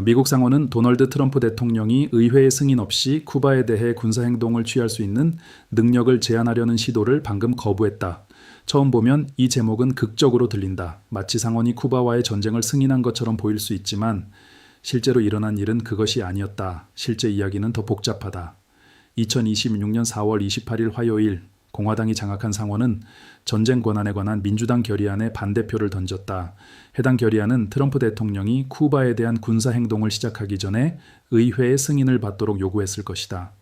미국 상원은 도널드 트럼프 대통령이 의회의 승인 없이 쿠바에 대해 군사행동을 취할 수 있는 능력을 제한하려는 시도를 방금 거부했다. 처음 보면 이 제목은 극적으로 들린다. 마치 상원이 쿠바와의 전쟁을 승인한 것처럼 보일 수 있지만 실제로 일어난 일은 그것이 아니었다. 실제 이야기는 더 복잡하다. 2026년 4월 28일 화요일 공화당이 장악한 상원은 전쟁 권한에 관한 민주당 결의안에 반대표를 던졌다. 해당 결의안은 트럼프 대통령이 쿠바에 대한 군사행동을 시작하기 전에 의회의 승인을 받도록 요구했을 것이다.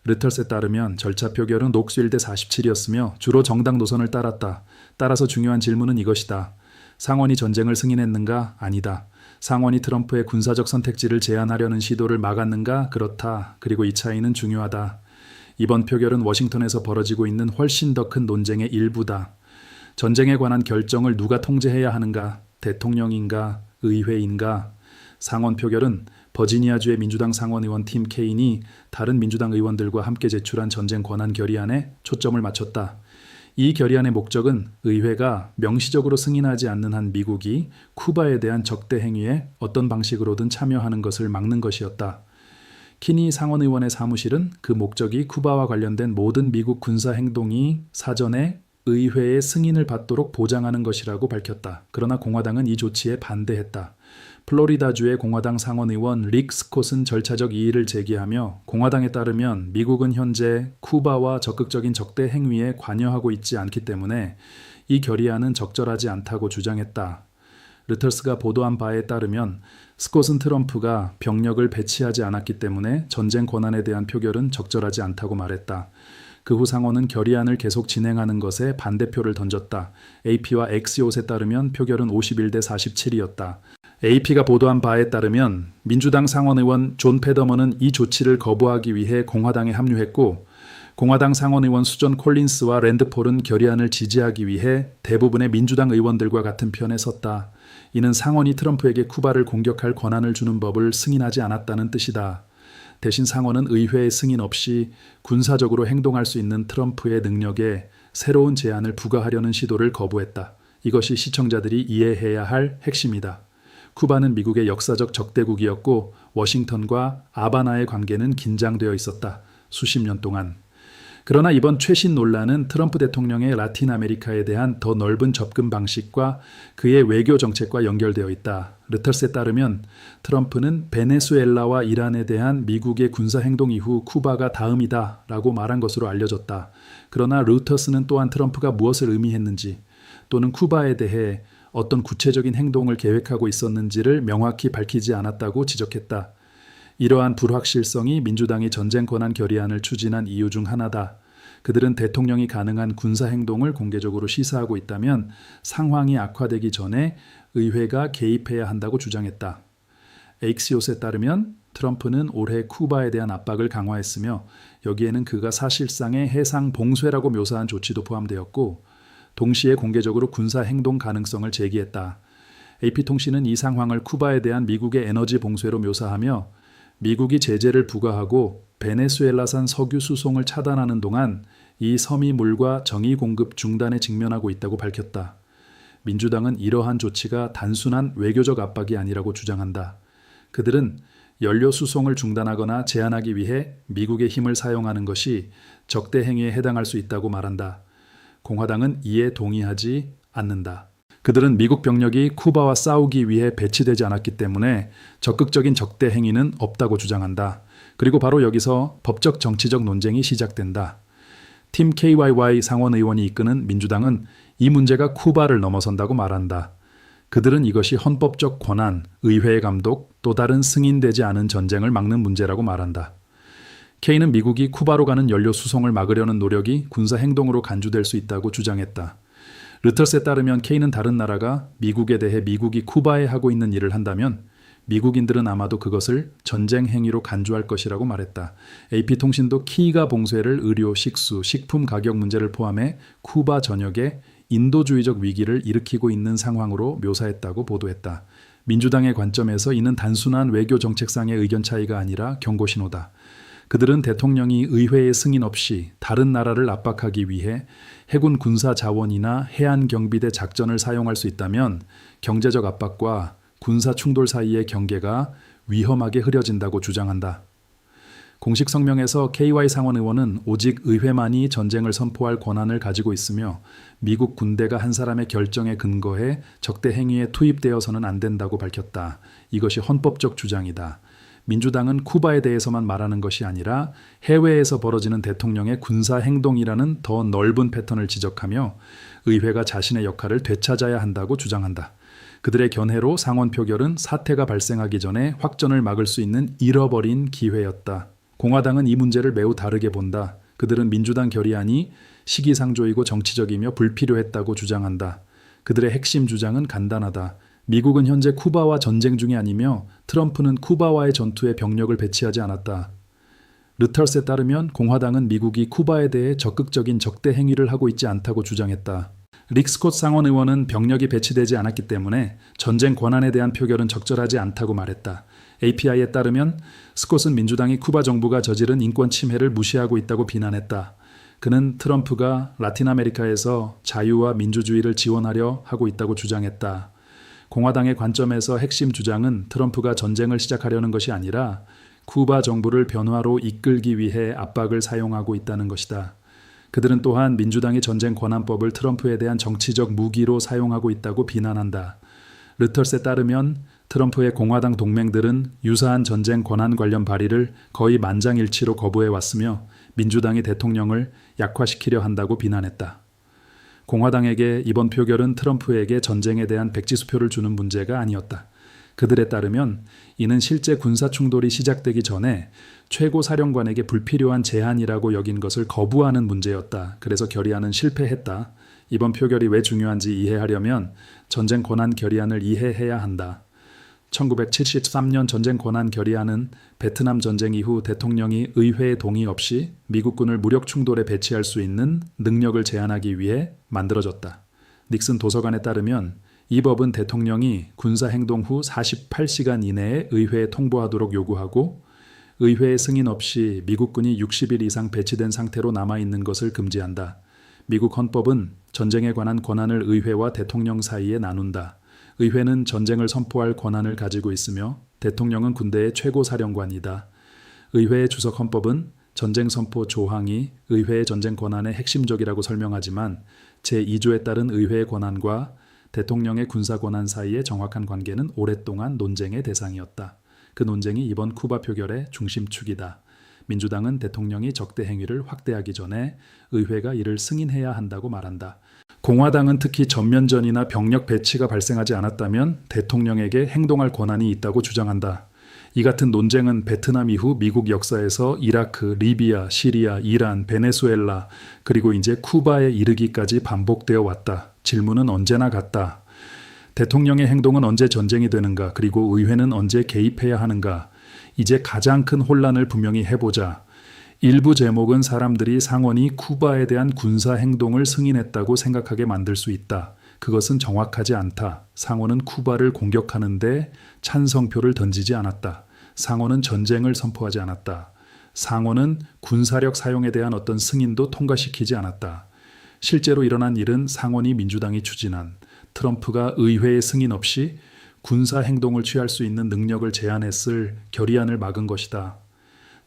르터스에 따르면 절차 표결은 녹수 1대 47이었으며 주로 정당 노선을 따랐다. 따라서 중요한 질문은 이것이다. 상원이 전쟁을 승인했는가? 아니다. 상원이 트럼프의 군사적 선택지를 제한하려는 시도를 막았는가? 그렇다. 그리고 이 차이는 중요하다. 이번 표결은 워싱턴에서 벌어지고 있는 훨씬 더 큰 논쟁의 일부다. 전쟁에 관한 결정을 누가 통제해야 하는가? 대통령인가? 의회인가? 상원 표결은 버지니아주의 민주당 상원의원 팀 케인이 다른 민주당 의원들과 함께 제출한 전쟁 권한 결의안에 초점을 맞췄다. 이 결의안의 목적은 의회가 명시적으로 승인하지 않는 한 미국이 쿠바에 대한 적대 행위에 어떤 방식으로든 참여하는 것을 막는 것이었다. 키니 상원의원의 사무실은 그 목적이 쿠바와 관련된 모든 미국 군사 행동이 사전에 의회의 승인을 받도록 보장하는 것이라고 밝혔다. 그러나 공화당은 이 조치에 반대했다. 플로리다주의 공화당 상원의원 릭 스콧은 절차적 이의를 제기하며 공화당에 따르면 미국은 현재 쿠바와 적극적인 적대 행위에 관여하고 있지 않기 때문에 이 결의안은 적절하지 않다고 주장했다. 르터스가 보도한 바에 따르면 스콧은 트럼프가 병력을 배치하지 않았기 때문에 전쟁 권한에 대한 표결은 적절하지 않다고 말했다. 그 후 상원은 결의안을 계속 진행하는 것에 반대표를 던졌다. AP와 엑시옷에 따르면 표결은 51대 47이었다. AP가 보도한 바에 따르면 민주당 상원의원 존 페더먼은 이 조치를 거부하기 위해 공화당에 합류했고 공화당 상원의원 수존 콜린스와 랜드 폴은 결의안을 지지하기 위해 대부분의 민주당 의원들과 같은 편에 섰다. 이는 상원이 트럼프에게 쿠바를 공격할 권한을 주는 법을 승인하지 않았다는 뜻이다. 대신 상원은 의회의 승인 없이 군사적으로 행동할 수 있는 트럼프의 능력에 새로운 제한을 부과하려는 시도를 거부했다. 이것이 시청자들이 이해해야 할 핵심이다. 쿠바는 미국의 역사적 적대국이었고 워싱턴과 아바나의 관계는 긴장되어 있었다. 수십 년 동안. 그러나 이번 최신 논란은 트럼프 대통령의 라틴 아메리카에 대한 더 넓은 접근 방식과 그의 외교 정책과 연결되어 있다. 르터스에 따르면 트럼프는 베네수엘라와 이란에 대한 미국의 군사 행동 이후 쿠바가 다음이다 라고 말한 것으로 알려졌다. 그러나 르터스는 또한 트럼프가 무엇을 의미했는지 또는 쿠바에 대해 어떤 구체적인 행동을 계획하고 있었는지를 명확히 밝히지 않았다고 지적했다. 이러한 불확실성이 민주당이 전쟁 권한 결의안을 추진한 이유 중 하나다. 그들은 대통령이 가능한 군사 행동을 공개적으로 시사하고 있다면 상황이 악화되기 전에 의회가 개입해야 한다고 주장했다. 엑시옷에 따르면 트럼프는 올해 쿠바에 대한 압박을 강화했으며 여기에는 그가 사실상의 해상 봉쇄라고 묘사한 조치도 포함되었고 동시에 공개적으로 군사 행동 가능성을 제기했다. AP통신은 이 상황을 쿠바에 대한 미국의 에너지 봉쇄로 묘사하며 미국이 제재를 부과하고 베네수엘라산 석유 수송을 차단하는 동안 이 섬이 물과 정의 공급 중단에 직면하고 있다고 밝혔다. 민주당은 이러한 조치가 단순한 외교적 압박이 아니라고 주장한다. 그들은 연료 수송을 중단하거나 제한하기 위해 미국의 힘을 사용하는 것이 적대 행위에 해당할 수 있다고 말한다. 공화당은 이에 동의하지 않는다. 그들은 미국 병력이 쿠바와 싸우기 위해 배치되지 않았기 때문에 적극적인 적대 행위는 없다고 주장한다. 그리고 바로 여기서 법적 정치적 논쟁이 시작된다. 팀 KYY 상원의원이 이끄는 민주당은 이 문제가 쿠바를 넘어선다고 말한다. 그들은 이것이 헌법적 권한, 의회의 감독, 또 다른 승인되지 않은 전쟁을 막는 문제라고 말한다. K는 미국이 쿠바로 가는 연료 수송을 막으려는 노력이 군사 행동으로 간주될 수 있다고 주장했다. 르터스에 따르면 K는 다른 나라가 미국에 대해 미국이 쿠바에 하고 있는 일을 한다면 미국인들은 아마도 그것을 전쟁 행위로 간주할 것이라고 말했다. AP통신도 키가 봉쇄를 의료, 식수, 식품 가격 문제를 포함해 쿠바 전역에 인도주의적 위기를 일으키고 있는 상황으로 묘사했다고 보도했다. 민주당의 관점에서 이는 단순한 외교 정책상의 의견 차이가 아니라 경고 신호다. 그들은 대통령이 의회의 승인 없이 다른 나라를 압박하기 위해 해군 군사 자원이나 해안 경비대 작전을 사용할 수 있다면 경제적 압박과 군사 충돌 사이의 경계가 위험하게 흐려진다고 주장한다. 공식 성명에서 KY 상원 의원은 오직 의회만이 전쟁을 선포할 권한을 가지고 있으며 미국 군대가 한 사람의 결정에 근거해 적대 행위에 투입되어서는 안 된다고 밝혔다. 이것이 헌법적 주장이다. 민주당은 쿠바에 대해서만 말하는 것이 아니라 해외에서 벌어지는 대통령의 군사 행동이라는 더 넓은 패턴을 지적하며 의회가 자신의 역할을 되찾아야 한다고 주장한다. 그들의 견해로 상원 표결은 사태가 발생하기 전에 확전을 막을 수 있는 잃어버린 기회였다. 공화당은 이 문제를 매우 다르게 본다. 그들은 민주당 결의안이 시기상조이고 정치적이며 불필요했다고 주장한다. 그들의 핵심 주장은 간단하다. 미국은 현재 쿠바와 전쟁 중이 아니며 트럼프는 쿠바와의 전투에 병력을 배치하지 않았다. 르터스에 따르면 공화당은 미국이 쿠바에 대해 적극적인 적대 행위를 하고 있지 않다고 주장했다. 릭 스콧 상원 의원은 병력이 배치되지 않았기 때문에 전쟁 권한에 대한 표결은 적절하지 않다고 말했다. API에 따르면 스콧은 민주당이 쿠바 정부가 저지른 인권 침해를 무시하고 있다고 비난했다. 그는 트럼프가 라틴 아메리카에서 자유와 민주주의를 지원하려 하고 있다고 주장했다. 공화당의 관점에서 핵심 주장은 트럼프가 전쟁을 시작하려는 것이 아니라 쿠바 정부를 변화로 이끌기 위해 압박을 사용하고 있다는 것이다. 그들은 또한 민주당이 전쟁 권한법을 트럼프에 대한 정치적 무기로 사용하고 있다고 비난한다. 르터스에 따르면 트럼프의 공화당 동맹들은 유사한 전쟁 권한 관련 발의를 거의 만장일치로 거부해 왔으며 민주당이 대통령을 약화시키려 한다고 비난했다. 공화당에게 이번 표결은 트럼프에게 전쟁에 대한 백지수표를 주는 문제가 아니었다. 그들에 따르면 이는 실제 군사 충돌이 시작되기 전에 최고 사령관에게 불필요한 제한이라고 여긴 것을 거부하는 문제였다. 그래서 결의안은 실패했다. 이번 표결이 왜 중요한지 이해하려면 전쟁 권한 결의안을 이해해야 한다. 1973년 전쟁 권한 결의안은 베트남 전쟁 이후 대통령이 의회의 동의 없이 미국군을 무력 충돌에 배치할 수 있는 능력을 제한하기 위해 만들어졌다. 닉슨 도서관에 따르면 이 법은 대통령이 군사행동 후 48시간 이내에 의회에 통보하도록 요구하고 의회의 승인 없이 미국군이 60일 이상 배치된 상태로 남아있는 것을 금지한다. 미국 헌법은 전쟁에 관한 권한을 의회와 대통령 사이에 나눈다. 의회는 전쟁을 선포할 권한을 가지고 있으며 대통령은 군대의 최고 사령관이다. 의회의 주석 헌법은 전쟁 선포 조항이 의회의 전쟁 권한의 핵심적이라고 설명하지만 제2조에 따른 의회의 권한과 대통령의 군사 권한 사이의 정확한 관계는 오랫동안 논쟁의 대상이었다. 그 논쟁이 이번 쿠바 표결의 중심축이다. 민주당은 대통령이 적대 행위를 확대하기 전에 의회가 이를 승인해야 한다고 말한다. 공화당은 특히 전면전이나 병력 배치가 발생하지 않았다면 대통령에게 행동할 권한이 있다고 주장한다. 이 같은 논쟁은 베트남 이후 미국 역사에서 이라크, 리비아, 시리아, 이란, 베네수엘라 그리고 이제 쿠바에 이르기까지 반복되어 왔다. 질문은 언제나 같다. 대통령의 행동은 언제 전쟁이 되는가? 그리고 의회는 언제 개입해야 하는가? 이제 가장 큰 혼란을 분명히 해보자. 일부 제목은 사람들이 상원이 쿠바에 대한 군사 행동을 승인했다고 생각하게 만들 수 있다. 그것은 정확하지 않다. 상원은 쿠바를 공격하는데 찬성표를 던지지 않았다. 상원은 전쟁을 선포하지 않았다. 상원은 군사력 사용에 대한 어떤 승인도 통과시키지 않았다. 실제로 일어난 일은 상원이 민주당이 추진한 트럼프가 의회의 승인 없이 군사 행동을 취할 수 있는 능력을 제한했을 결의안을 막은 것이다.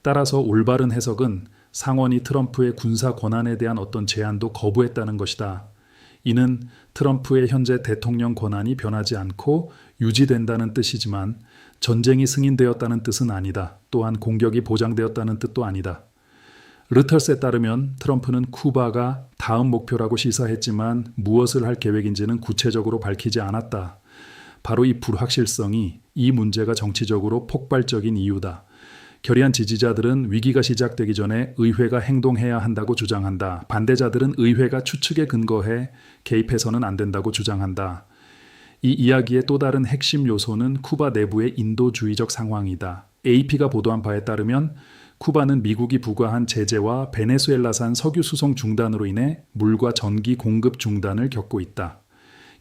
따라서 올바른 해석은 상원이 트럼프의 군사 권한에 대한 어떤 제한도 거부했다는 것이다. 이는 트럼프의 현재 대통령 권한이 변하지 않고 유지된다는 뜻이지만 전쟁이 승인되었다는 뜻은 아니다. 또한 공격이 보장되었다는 뜻도 아니다. 르터스에 따르면 트럼프는 쿠바가 다음 목표라고 시사했지만 무엇을 할 계획인지는 구체적으로 밝히지 않았다. 바로 이 불확실성이 이 문제가 정치적으로 폭발적인 이유다. 결의안 지지자들은 위기가 시작되기 전에 의회가 행동해야 한다고 주장한다. 반대자들은 의회가 추측에 근거해 개입해서는 안 된다고 주장한다. 이 이야기의 또 다른 핵심 요소는 쿠바 내부의 인도주의적 상황이다. AP가 보도한 바에 따르면 쿠바는 미국이 부과한 제재와 베네수엘라산 석유 수송 중단으로 인해 물과 전기 공급 중단을 겪고 있다.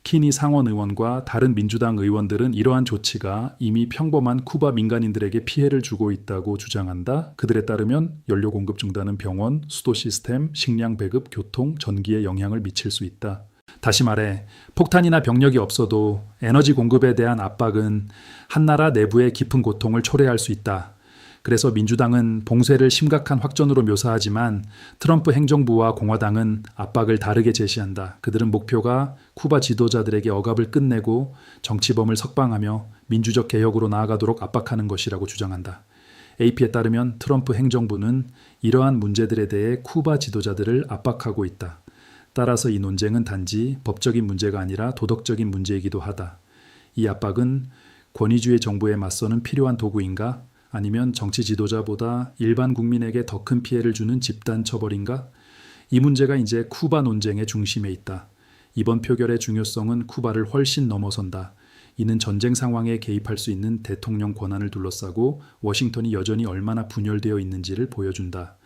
키니 상원 의원과 다른 민주당 의원들은 이러한 조치가 이미 평범한 쿠바 민간인들에게 피해를 주고 있다고 주장한다. 그들에 따르면 연료 공급 중단은 병원, 수도 시스템, 식량 배급, 교통, 전기에 영향을 미칠 수 있다. 다시 말해, 폭탄이나 병력이 없어도 에너지 공급에 대한 압박은 한 나라 내부의 깊은 고통을 초래할 수 있다. 그래서 민주당은 봉쇄를 심각한 확전으로 묘사하지만 트럼프 행정부와 공화당은 압박을 다르게 제시한다. 그들은 목표가 쿠바 지도자들에게 억압을 끝내고 정치범을 석방하며 민주적 개혁으로 나아가도록 압박하는 것이라고 주장한다. AP에 따르면 트럼프 행정부는 이러한 문제들에 대해 쿠바 지도자들을 압박하고 있다. 따라서 이 논쟁은 단지 법적인 문제가 아니라 도덕적인 문제이기도 하다. 이 압박은 권위주의 정부에 맞서는 필요한 도구인가? 아니면 정치 지도자보다 일반 국민에게 더 큰 피해를 주는 집단 처벌인가? 이 문제가 이제 쿠바 논쟁의 중심에 있다. 이번 표결의 중요성은 쿠바를 훨씬 넘어선다. 이는 전쟁 상황에 개입할 수 있는 대통령 권한을 둘러싸고 워싱턴이 여전히 얼마나 분열되어 있는지를 보여준다.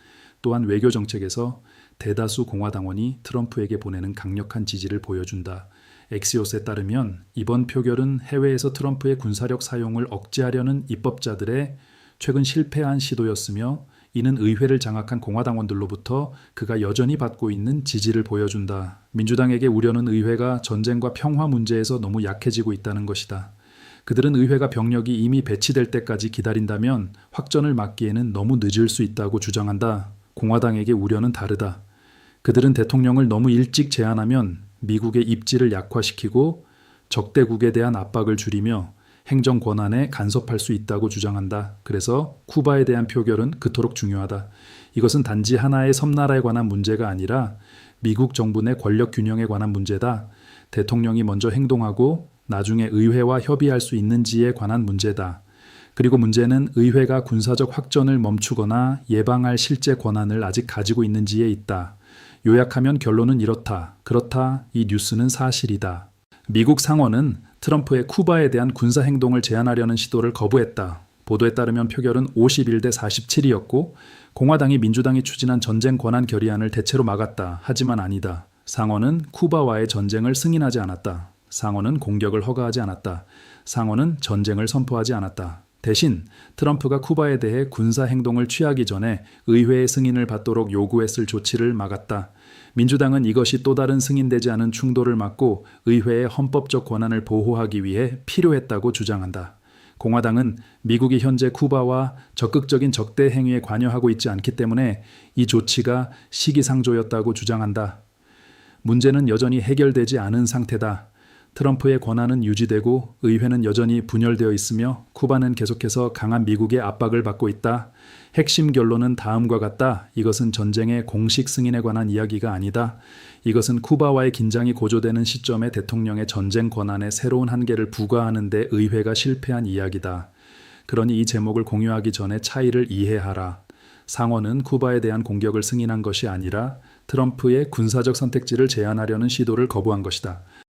또한 외교 정책에서 대다수 공화당원이 트럼프에게 보내는 강력한 지지를 보여준다. 엑시오스에 따르면 이번 표결은 해외에서 트럼프의 군사력 사용을 억제하려는 입법자들의 최근 실패한 시도였으며 이는 의회를 장악한 공화당원들로부터 그가 여전히 받고 있는 지지를 보여준다. 민주당에게 우려는 의회가 전쟁과 평화 문제에서 너무 약해지고 있다는 것이다. 그들은 의회가 병력이 이미 배치될 때까지 기다린다면 확전을 막기에는 너무 늦을 수 있다고 주장한다. 공화당에게 우려는 다르다. 그들은 대통령을 너무 일찍 제안하면 미국의 입지를 약화시키고 적대국에 대한 압박을 줄이며 행정 권한에 간섭할 수 있다고 주장한다. 그래서 쿠바에 대한 표결은 그토록 중요하다. 이것은 단지 하나의 섬나라에 관한 문제가 아니라 미국 정부 내 권력 균형에 관한 문제다. 대통령이 먼저 행동하고 나중에 의회와 협의할 수 있는지에 관한 문제다. 그리고 문제는 의회가 군사적 확전을 멈추거나 예방할 실제 권한을 아직 가지고 있는지에 있다. 요약하면 결론은 이렇다. 그렇다. 이 뉴스는 사실이다. 미국 상원은 트럼프의 쿠바에 대한 군사 행동을 제한하려는 시도를 거부했다. 보도에 따르면 표결은 51대 47이었고 공화당이 민주당이 추진한 전쟁 권한 결의안을 대체로 막았다. 하지만 아니다. 상원은 쿠바와의 전쟁을 승인하지 않았다. 상원은 공격을 허가하지 않았다. 상원은 전쟁을 선포하지 않았다. 대신 트럼프가 쿠바에 대해 군사 행동을 취하기 전에 의회의 승인을 받도록 요구했을 조치를 막았다. 민주당은 이것이 또 다른 승인되지 않은 충돌을 막고 의회의 헌법적 권한을 보호하기 위해 필요했다고 주장한다. 공화당은 미국이 현재 쿠바와 적극적인 적대 행위에 관여하고 있지 않기 때문에 이 조치가 시기상조였다고 주장한다. 문제는 여전히 해결되지 않은 상태다. 트럼프의 권한은 유지되고 의회는 여전히 분열되어 있으며 쿠바는 계속해서 강한 미국의 압박을 받고 있다. 핵심 결론은 다음과 같다. 이것은 전쟁의 공식 승인에 관한 이야기가 아니다. 이것은 쿠바와의 긴장이 고조되는 시점에 대통령의 전쟁 권한에 새로운 한계를 부과하는 데 의회가 실패한 이야기다. 그러니 이 제목을 공유하기 전에 차이를 이해하라. 상원은 쿠바에 대한 공격을 승인한 것이 아니라 트럼프의 군사적 선택지를 제한하려는 시도를 거부한 것이다.